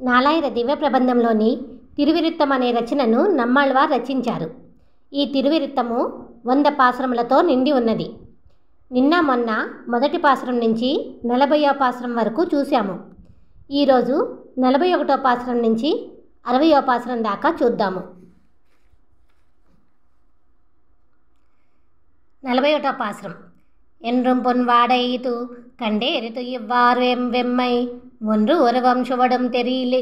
నాలాయిర దివ్య ప్రబంధంలోని తిరువిరుత్తం అనే రచనను నమ్మాళ్వార్ రచించారు. ఈ తిరువిరుత్తము 100 పాసురములతో నిండి ఉన్నది. నిన్న మొన్న మొదటి పాసురం నుంచి 40వ పాసురం వరకు చూశాము. ఈరోజు 41వ పాసురం నుంచి 60వ పాసురం దాకా చూద్దాము. 41వ పాసురం. என்றும் பொன் வாடைத்து கண்டேறித்து இவ்வாறு வெம்மை ஒன்று ஒருவம் சுவடும் தெரியல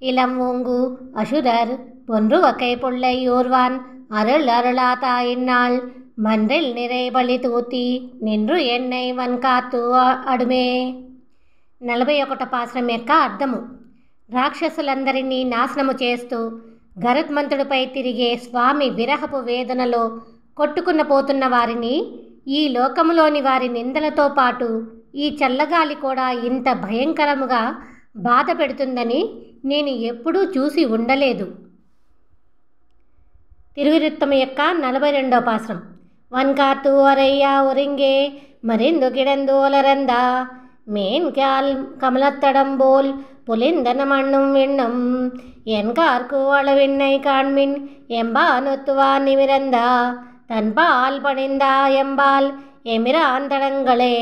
இளம் ஓங்கு அசுரர் பொன்று வக்கை புள்ளை ஓர்வான் அருள் அருளாதா இந்நாள் மன்றில் நிறைபலி தூத்தி నిన్ను ఎన్నై వన్ కాతు అడుమే. 41వ పాసురం యొక్క అర్థము. రాక్షసులందరినీ నాశనము చేస్తూ గరుత్మంతుడిపై తిరిగే స్వామి విరహపు వేదనలో కొట్టుకున్న పోతున్న వారిని, ఈ లోకములోని వారి నిందలతో పాటు ఈ చల్లగాలి కూడా ఇంత భయంకరముగా బాధ పెడుతుందని నేను ఎప్పుడూ చూసి ఉండలేదు. తిరువిరుత్తము యొక్క 42వ పాసురం. వన్కాతు అరయ్య ఒరింగే మరిందు కిడందు ఒలరందా మేన్ క్యాల్ కమలత్తడం బోల్ పులిందన మണ്ണും విണ്ണും ఎన్కార్కు అళవిన్నై కాణ్మిన్ ఎంబా నొత్తువా నిమిరందా తన్పాల్ పడిందా ఎంబాల్ ఎమిరాంతడంగళే.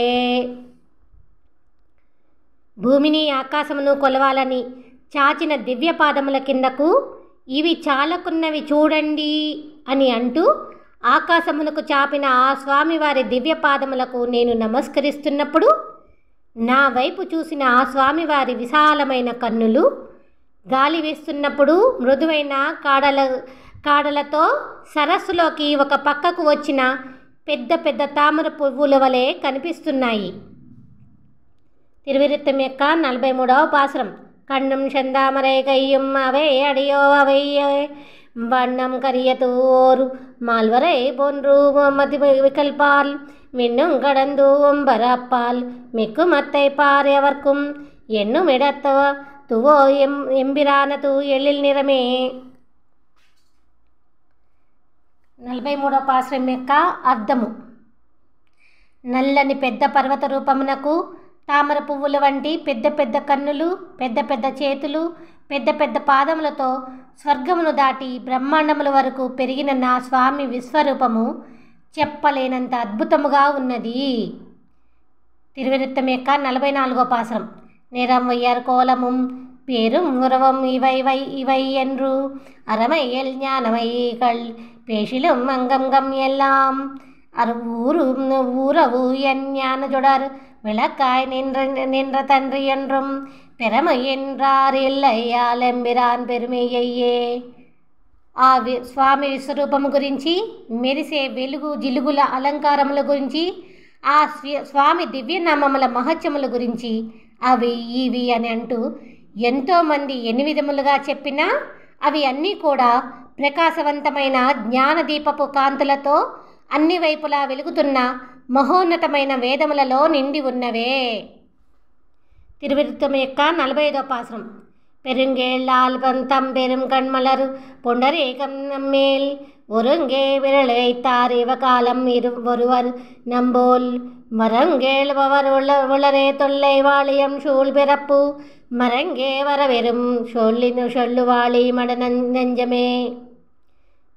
భూమిని ఆకాశమును కొలవాలని చాచిన దివ్య పాదముల కిందకు ఇవి చాలకున్నవి చూడండి అని అంటూ ఆకాశమునకు చాపిన ఆ స్వామివారి దివ్య పాదములకు నేను నమస్కరిస్తున్నప్పుడు నా వైపు చూసిన ఆ స్వామివారి విశాలమైన కన్నులు గాలి వేస్తున్నప్పుడు మృదువైన కాడలతో సరస్సులోకి ఒక పక్కకు వచ్చిన పెద్ద పెద్ద తామర పువ్వుల వలె కనిపిస్తున్నాయి. తిరువిరుత్తం యొక్క 43వ పాసురం. కన్నుం చందామరై కయ్యం అవే అడియో అవయ్యే வண்ணம் கரியதோர் மால்வரை போன்று மதி விகல்பால் மின்னும் கடந்து ஒம்பரப்பால் மிக்கு மத்தை பாரியவர்க்கும் என்னும் இடத்த துவோ ఎంబిరానతు ఎల్లిల్ నిరమే. 43వ పాసురం యొక్క అర్థము. నల్లని పెద్ద పర్వత రూపమునకు తామర పువ్వుల వంటి పెద్ద పెద్ద కన్నులు, పెద్ద పెద్ద చేతులు, పెద్ద పెద్ద పాదములతో స్వర్గమును దాటి బ్రహ్మాండముల వరకు పెరిగిన నా స్వామి విశ్వరూపము చెప్పలేనంత అద్భుతముగా ఉన్నది. తిరువిరుత్తం యొక్క 44వ పాసురం. நிறம் வையர் கோலமும் பேரும் உறவும் இவை என்று அறமையல் ஞானமைகள் பேசிலும் அங்கம்கம் எல்லாம் ஊரவு என் ஞான ஜொடர் விளக்காய் நின்ற தன்று என்றும் பெருமை என்றார் இல்லைయాల్ ఎంబిరాన్ పెరుమయ్యే. ఆ స్వామి విశ్వరూపము గురించి, మెరిసే వెలుగు జిలుగుల అలంకారముల గురించి, ఆ స్వామి దివ్యనామముల మహత్యముల గురించి అవి ఇవి అని అంటూ ఎంతోమంది 8 విధములుగా చెప్పినా అవి అన్నీ కూడా ప్రకాశవంతమైన జ్ఞానదీపపు కాంతులతో అన్ని వైపులా వెలుగుతున్న మహోన్నతమైన వేదములలో నిండి ఉన్నవే. తిరువిరుత్తం యొక్క 45వ పాసురం. பெருங்கேளால் பந்தம் பெரும் கண்மலர் பொண்டரேகம் நம்மேல் ஒருங்கே விரல் வைத்தார் இவகாலம் ஒருவர் நம்போல் மரங்கேள்பவர் உளரே தொல்லை வாழியம் சூழ் பிறப்பு మరంగే వరవెరుం షొల్లువాలి మడ నంజమే.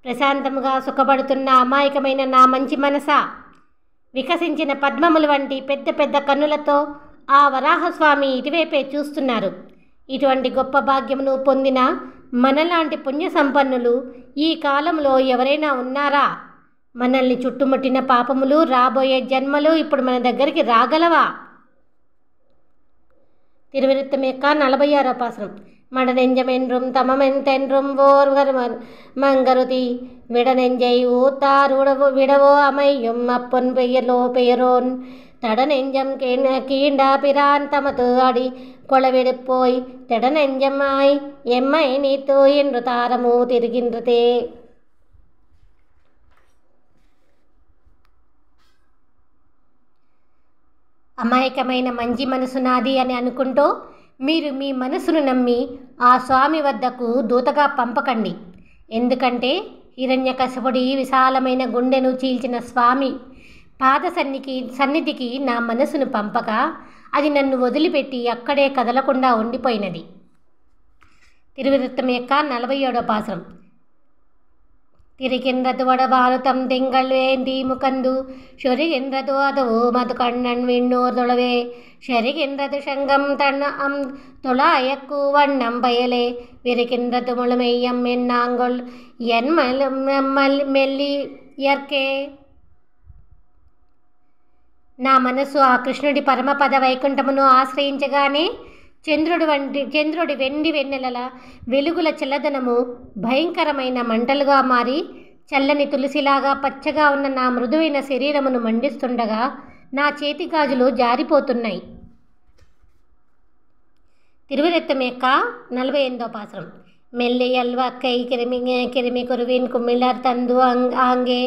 ప్రశాంతముగా సుఖపడుతున్న అమాయకమైన నా మంచి మనసా, వికసించిన పద్మముల వంటి పెద్ద పెద్ద కన్నులతో ఆ వరాహస్వామి ఇటువైపే చూస్తున్నారు. ఇటువంటి గొప్ప భాగ్యమును పొందిన మనలాంటి పుణ్య సంపన్నులు ఈ కాలంలో ఎవరైనా ఉన్నారా? మనల్ని చుట్టుముట్టిన పాపములు, రాబోయే జన్మలు ఇప్పుడు మన దగ్గరికి రాగలవా? తిరువిరుత్తం యొక్క 46వ పాసురం. மடநெஞ்சமென்றும் தமமெந்தென்றும் ஓர்வர் மங்கருதி விடநெஞ்சை ஊத்தார் விடவோ அமையும் அப்பொன் பெயரோன் தடநெஞ்சம் கீண்டா பிரான் தமது அடி கொளவெடுப்போய் திடநெஞ்சமாய் எம்மை நீத்தோ என்று தாரமோ తిరిగిండ్రతే. అమాయకమైన మంచి మనసు నాది అని అనుకుంటూ మీరు మీ మనసును నమ్మి ఆ స్వామి వద్దకు దూతగా పంపకండి. ఎందుకంటే హిరణ్యకశిపుడి విశాలమైన గుండెను చీల్చిన స్వామి పాద సన్నిధికి నా మనసును పంపగా అది నన్ను వదిలిపెట్టి అక్కడే కదలకుండా ఉండిపోయినది. తిరువిరుత్తం యొక్క 47వ పాసురం. తిరిగిన్றது వడబారుతం తింగళ్ వేంది ముకందు షొరిగిన్றது అదవు మధు కண்ணన్ విண்ணూర్దొళవే షరిగిన్றது శంగం తண்ண துளாயக்கு வண்ணம் பயலே விரிகின்றது முழுமையம் என்னாங்கொள் என் మెల్లి ఎర్కే. నా మనసు ఆ కృష్ణుడి పరమపద వైకుంఠమును ఆశ్రయించగానే చంద్రుడి వెండి వెన్నెలల వెలుగుల చల్లదనము భయంకరమైన మంటలుగా మారి చల్లని తులసిలాగా పచ్చగా ఉన్న నా మృదువైన శరీరమును మండిస్తుండగా నా చేతి గాజులు జారిపోతున్నాయి. తిరువిరుత్తం యొక్క 48వ పాసురం. மெல்லியல்வக்கை கிருமி குருவின் குமிழர் தந்து ஆங்கே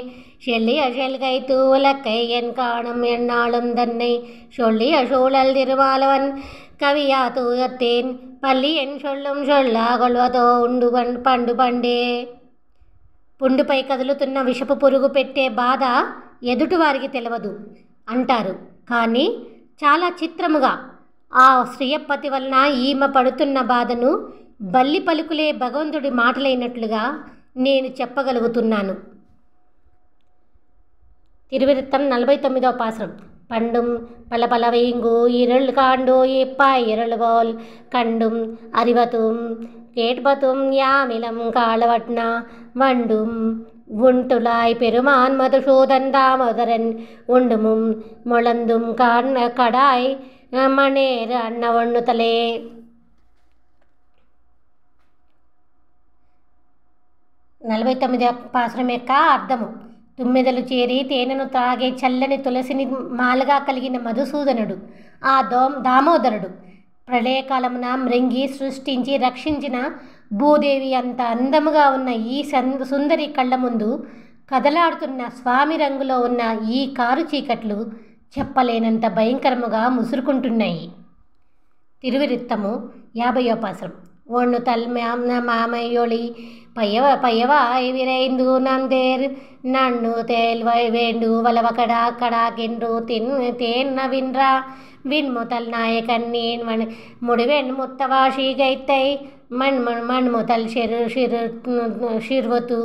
செல்லிய செல்கைத்து உலக்கை என் காணும் எந்நாளும் தன்னை சொல்லிய சூழல் திருமாலவன் கவியா தூயத்தேன் பள்ளி என் சொல்லும் சொல்லா కొల్వతో ఉండు పండు పండే. పుండుపై కదులుతున్న విషపు పురుగు పెట్టే బాధ ఎదుటివారికి తెలియదు అంటారు. కానీ చాలా చిత్రముగా ఆ శ్రీయపతి వలన ఈమె పడుతున్న బాధను బల్లి పలుకులే భగవంతుడి మాటలైనట్లుగా నేను చెప్పగలుగుతున్నాను. తిరువిరుత్తం 49వ పాసురం. பண்டும் பல வைங்கோ இருள் காண்டோ எப்பா இருள் போல் கண்டும் அறிவதும் கேட்பதும் யாமிலம் காலவட்னா வண்டும் உண்டுலாய் பெருமான் மதுசூதன் தாமோதரன் உண்டுமும் முழந்தும் கடாய் மணேர் அன்ன ஒண்ணுதலே. 49వ పాసురం యొక్క అర్థము. తుమ్మెదలు చేరి తేనెను తాగే చల్లని తులసిని మాలగా కలిగిన మధుసూదనుడు ఆ దామోదరుడు ప్రళయకాలమున మృంగి సృష్టించి రక్షించిన భూదేవి అంత అందముగా ఉన్న ఈ సుందరి కళ్ళ ముందు కదలాడుతున్న స్వామి రంగులో ఉన్న ఈ కారు చీకట్లు చెప్పలేనంత భయంకరముగా ముసురుకుంటున్నాయి. తిరువిరుత్తము 50వ పాసురం. ஒன்று மாமையொளி பையவாய் விரைந்து நந்தேர் நன்னு தேல்வை வேண்டு வலவகடா கடாகென்று தேன் நவின்றா விண்முதல் நாயகன் நீன் முடிவெண் முத்தவாஷி கைத்தை மண்முதல் శిర్వతు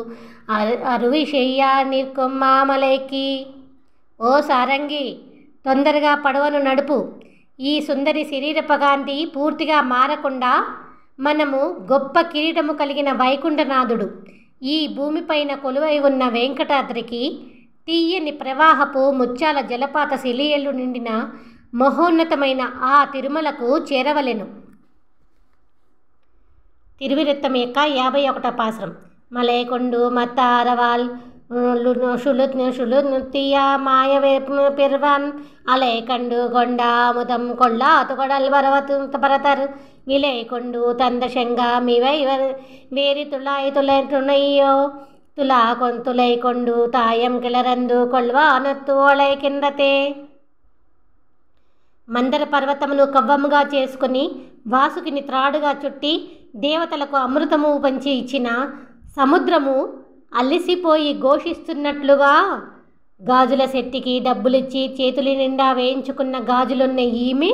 అరువి చెయ్యా నిற்கும் మామలైకి. ఓ సారంగి, తొందరగా పడవను నడుపు. ఈ సుందరి శరీరపకాంతి పూర్తిగా మారకుండా మనము గొప్ప కిరీటము కలిగిన వైకుంఠనాథుడు ఈ భూమిపైన కొలువై ఉన్న వెంకటాద్రికి తీయని ప్రవాహపు ముత్యాల జలపాత శిలియలు నిండిన మహోన్నతమైన ఆ తిరుమలకు చేరవలెను. తిరువిరుత్తం యొక్క 51వ పాసురం. మలైకొండు మత్తారవాల్ சுளுத்திய மாய பெருவான் அலை கண்டு கொண்டாமுதம் கொள்ளாத்து கொடல் வரவத்து பரதர் விலை கொண்டு தந்த செங்கா மிவை வேரி துணையோ துளை கொண்டு தாயம் கிளరందు కొల్వానత్తు ఒళై కిందతే. మందర పర్వతమును కవ్వముగా చేసుకుని వాసుకిని త్రాడుగా చుట్టి దేవతలకు అమృతము పంచి ఇచ్చిన సముద్రము అల్లిసిపోయి ఘోషిస్తున్నట్లుగా గాజుల శెట్టికి డబ్బులిచ్చి చేతుల నిండా వేయించుకున్న గాజులున్న ఈమె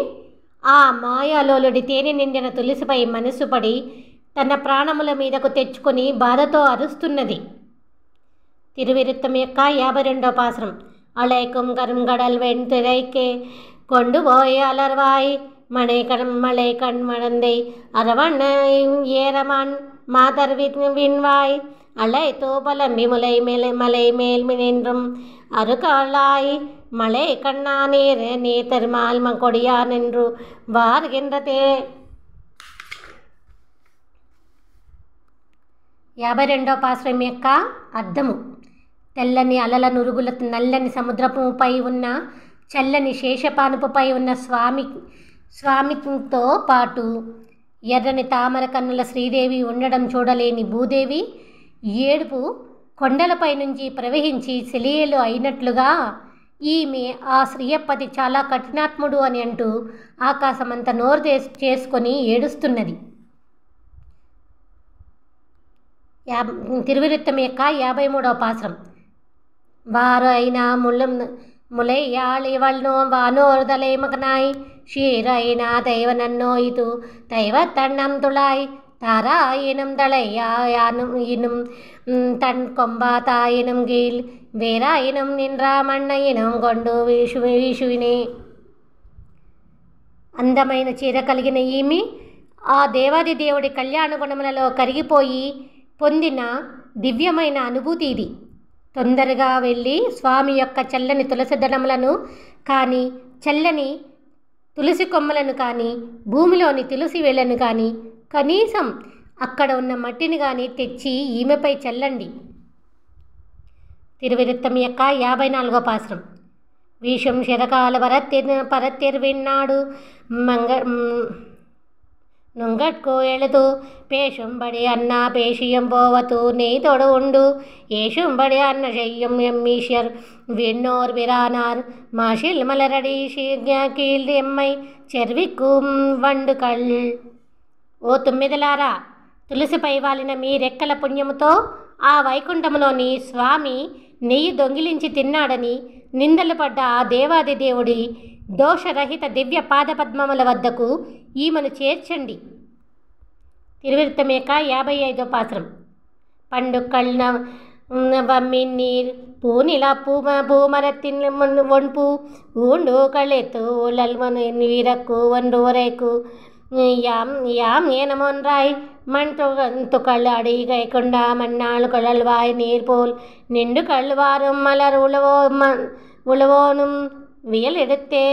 ఆ మాయాలోలుడి తేనె నిండిన తులసిపై మనసు పడి తన ప్రాణముల మీదకు తెచ్చుకొని బాధతో అరుస్తున్నది. తిరువిరుత్తం యొక్క 52వ పాసురం. అళైకుం కరుంగడల్ వెంతిరైకే கொண்டு போய் அலர்வாய் மழை கண் மழந்தை அரவண ஏரமான் மாதர் விண்வாய் அழைத்தோ பலம்பி மலை மேல் நின்றும் அருகாளாய் மலை கண்ணா நீர் தருமால் கொடியான் என்று வாருகின்றதே. 52వ పాసురం యొక్క అర్థము. తెల్లని అలల నురుగుల నల్లని సముద్రపుపై ఉన్న చల్లని శేషపానుపుపై ఉన్న స్వామితో పాటు ఎర్రని తామర కన్నుల శ్రీదేవి ఉండడం చూడలేని భూదేవి ఏడుపు కొండలపై నుంచి ప్రవహించి సెలియలు అయినట్లుగా ఈమె ఆ శ్రీయపతి చాలా కఠినాత్ముడు అని అంటూ ఆకాశమంతా నోరు చేసుకొని ఏడుస్తున్నది. తిరువిరుత్తం యొక్క 53వ పాసురం. వారు అయినా முலையாளிவள்னோ வானோர்தலை மகனாய் ஷீரைனா தெய்வ நன்னோய்து தெய்வ தன்னம் துளாய் தாராயினும் தலையானும் இனும் தன் கொம்பாத்தாயினும் கீழ் வேறாயினும் நின்றா మన్నయినం కొండు వీషువినే. అందమైన చీర కలిగిన ఈమె ఆ దేవాది దేవుడి కళ్యాణ గుణములలో కరిగిపోయి పొందిన దివ్యమైన అనుభూతి ఇది. తొందరగా వెళ్ళి స్వామి యొక్క చల్లని తులసి దళములను కానీ, చల్లని తులసి కొమ్మలను కానీ, భూమిలోని తులసి వేళ్లను కానీ, కనీసం అక్కడ ఉన్న మట్టిని కానీ తెచ్చి ఈమెపై చల్లండి. తిరువిరుత్తం యొక్క 54వ పాసురం. వీషం శరకాల పరతిర్విన్నాడు నుంగట్కు ఎళుతూ పేషుంబడి అన్న పేషియం పోవతూ నెయ్తొడు ఉండు ఏషుంబడి అన్న చెయ్యం ఎమ్మీషర్ విన్నోర్ విరానార్ మాషిల్ మలరడి కీళ్ళి ఎమ్మై చెర్విక్కు వండుకళ్. ఓ తుమ్మిదలారా, తులసిపై వాలిన మీ రెక్కల పుణ్యముతో ఆ వైకుంఠములోని స్వామి నెయ్యి దొంగిలించి తిన్నాడని నిందలు పడ్డ ఆ దేవాది దేవుడి దోషరహిత దివ్య పాదపద్మముల వద్దకు ఈమెను చేర్చండి. తిరువిరుత్తం యొక్క 55వ పాసురం. పండుకళ్ళ వమ్మిన్నీర్ పూనిల పూమరத்தின் ஒன்பு ஊண்டு களைத்து உழல்வன் வீரக்கு ஒன்று உரைக்கு யாம் ஏனமொன்றாய் மண் துகள் அடி கைக்கொண்டா மண்ணாள் குழல்வாய் நீர் போல் நின்று கழுவாரும் மலர் உழவோனும் వియల్ ఎడితే.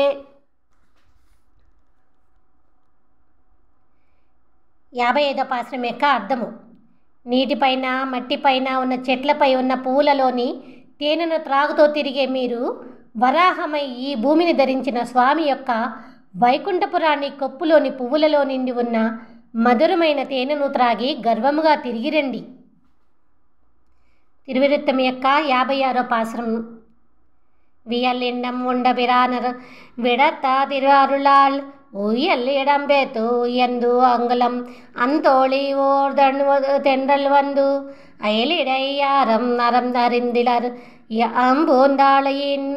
55వ పాసురం యొక్క అర్థము. నీటిపైన మట్టిపైన ఉన్న చెట్లపై ఉన్న పువ్వులలోని తేనెను త్రాగుతూ తిరిగే మీరు వరాహమై ఈ భూమిని ధరించిన స్వామి యొక్క వైకుంఠపురాన్ని కొప్పులోని పువ్వులలో నిండి ఉన్న మధురమైన తేనెను త్రాగి గర్వముగా తిరిగి రండి. తిరువిరుత్తం యొక్క 56వ పాసురం. வியலின்னம் உண்ட பிரானர் விடத்தா திருவாருளால் உயல் இடம்பேத்து உயர்ந்து அங்குலம் அந்தோழி ஓர் தென்றல் வந்து அயலிடையாரம் நரம் அறிந்திலர் அம்பூந்தாளையின்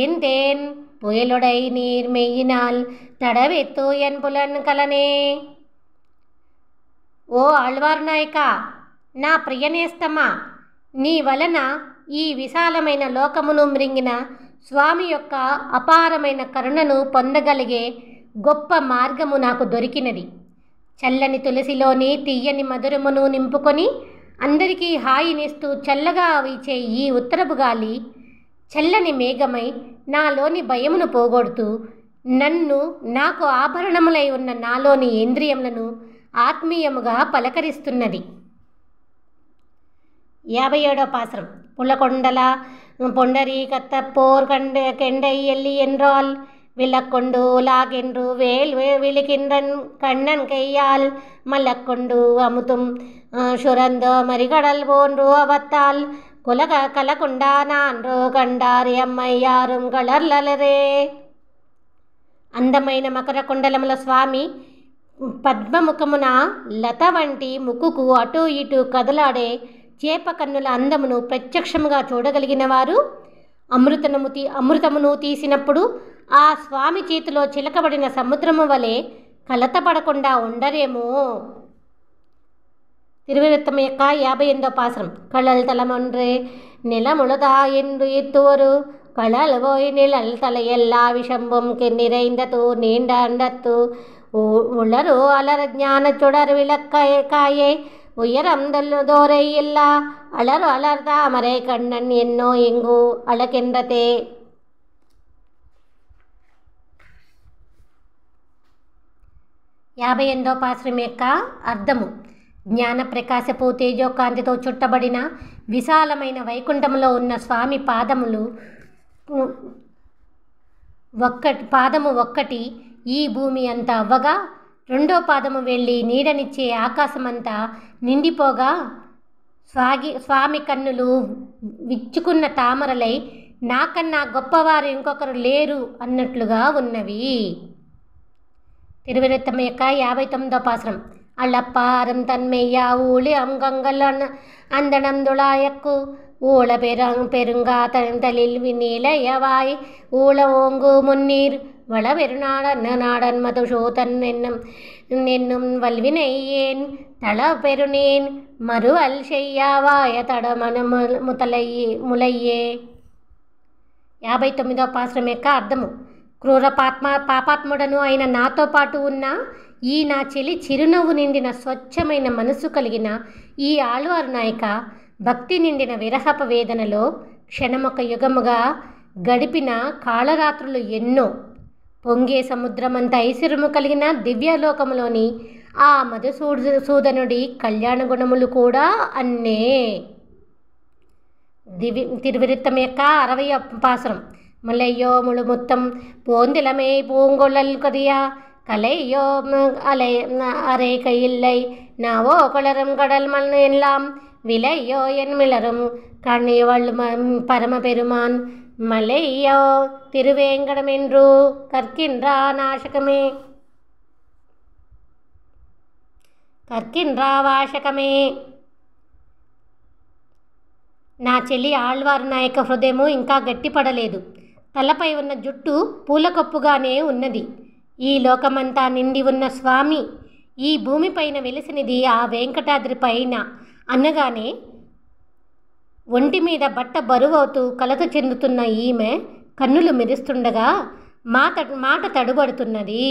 இந்தேன் புயலுடை நீர் மெய்யினால் தடவித்து என் புலன் கலனே. ఓ ఆళ్వార్ నాయక, నా ప్రియనేస్తమా, నీ వలన ఈ విశాలమైన లోకమును మృంగిన స్వామి యొక్క అపారమైన కరుణను పొందగలిగే గొప్ప మార్గము నాకు దొరికినది. చల్లని తులసిలోని తీయని మధురమును నింపుకొని అందరికీ హాయినిస్తూ చల్లగా వీచే ఈ ఉత్తరపు గాలి చల్లని మేఘమై నాలోని భయమును పోగొడుతూ నన్ను నాకు ఆభరణములై ఉన్న నాలోని ఇంద్రియములను ఆత్మీయముగా పలకరిస్తున్నది. 57వ పాసురం. పులకొండల పొండరీకత్తపోర్ கெண்டை எல்லி என்றால் விளக்கொண்டு உலாகென்று வேல் விழிக்கின்றன் கண்ணன் கையால் மல்லக்கொண்டு அமுத்தும் சுரந்த மறிகடல் போன்று அவத்தால் குலக கலக்குண்டா நான்రో కండారి అమ్మయ్యారుం కళర్లలరే. అందమైన మకర కుండలముల స్వామి పద్మముఖమున లత వంటి ముక్కుకు అటు ఇటు కదలాడే చేప కన్నుల అందమును ప్రత్యక్షముగా చూడగలిగిన వారు అమృతమును తీసినప్పుడు ఆ స్వామి చేతిలో చిలకబడిన సముద్రము వలె కలతపడకుండా ఉండరేమో. తిరువిరుత్తం యొక్క 58వ పాసురం. కళల్ తలమొன்றே நிலமுழுதா என்று இத்துவரு கழல் போய் நிழல் தலையெல்லா விஷம்பும் நிறைந்தது நீண்ட அண்டத்து உளரு அலர் ஞான சுடர் விளக்காயே உயரம் தோரை இல்லா அலரு அலர் தாமரை கண்ணன் என்னோ எங்கோ அழகின்றதே. 58వ పాసురం యొక్క అర్థము. జ్ఞాన ప్రకాశపు తేజోకాంతితో చుట్టబడిన విశాలమైన వైకుంఠంలో ఉన్న స్వామి పాదము ఒక్కటి ఈ భూమి అంతా అవ్వగా, రెండో పాదము వెళ్ళి నీడనిచ్చే ఆకాశమంతా నిండిపోగా, స్వామి కన్నులు విచ్చుకున్న తామరలై నాకన్నా గొప్పవారు ఇంకొకరు లేరు అన్నట్లుగా ఉన్నవి. తిరువిరుత్తం యొక్క 59వ పాసురం. అళ్ళప్పారం తన్మెయ్యా ఊళి అంగంగల్ అందడం దుళాయక్కు ஊழ பெருங்கா தளில் நீலையவாய் ஊழ ஓங்கு முன்னீர் வளபெருநாடன் மதுசூதன் என்னும் வல்வினையேன் தளபெருனேன் மறுவல் செய்யாவாయ తడమన ములయ్యే. 59వ పాశ్రం యొక్క అర్థము. క్రూర పాపాత్ముడను అయిన నాతో పాటు ఉన్న ఈ నా చెలి చిరునవ్వు నిండిన స్వచ్ఛమైన మనసు కలిగిన ఈ ఆళ్వారు నాయక భక్తి నిండిన విరహప వేదనలో క్షణమొక యుగముగా గడిపిన కాళరాత్రులు ఎన్నో. పొంగే సముద్రమంత ఐశ్వర్యము కలిగిన దివ్యలోకములోని ఆ మధుసూదనుడి కళ్యాణ గుణములు కూడా అన్నే. తిరువిరుత్తం యొక్క 60వ పాసురం. ములయ్యో ముళుముత్తం పోందిలమే పూంగొళ్ళల్ కదియా கலையோ அரைக்க இல்லை நாவோ கொளரும் கடல் மண் எல்லாம் விலையோ என் மிளரும் கண்ணிவள் பரமபெருமான் மலையோ திருவேங்கடமென்று கற்கின்றா వాశకమే. నా చెల్లి ఆళ్వారు నాయక హృదయము ఇంకా గట్టిపడలేదు. తలపై ఉన్న జుట్టు పూలకొప్పుగానే ఉన్నది. ఈ లోకమంతా నిండి ఉన్న స్వామి ఈ భూమిపైన వెలిసినది ఆ వెంకటాద్రి పైన అనగానే ఒంటి మీద బట్ట బరువవుతూ కలత చెందుతున్న ఈమె కన్నులు మెరుస్తుండగా మాట తడుబడుతున్నది.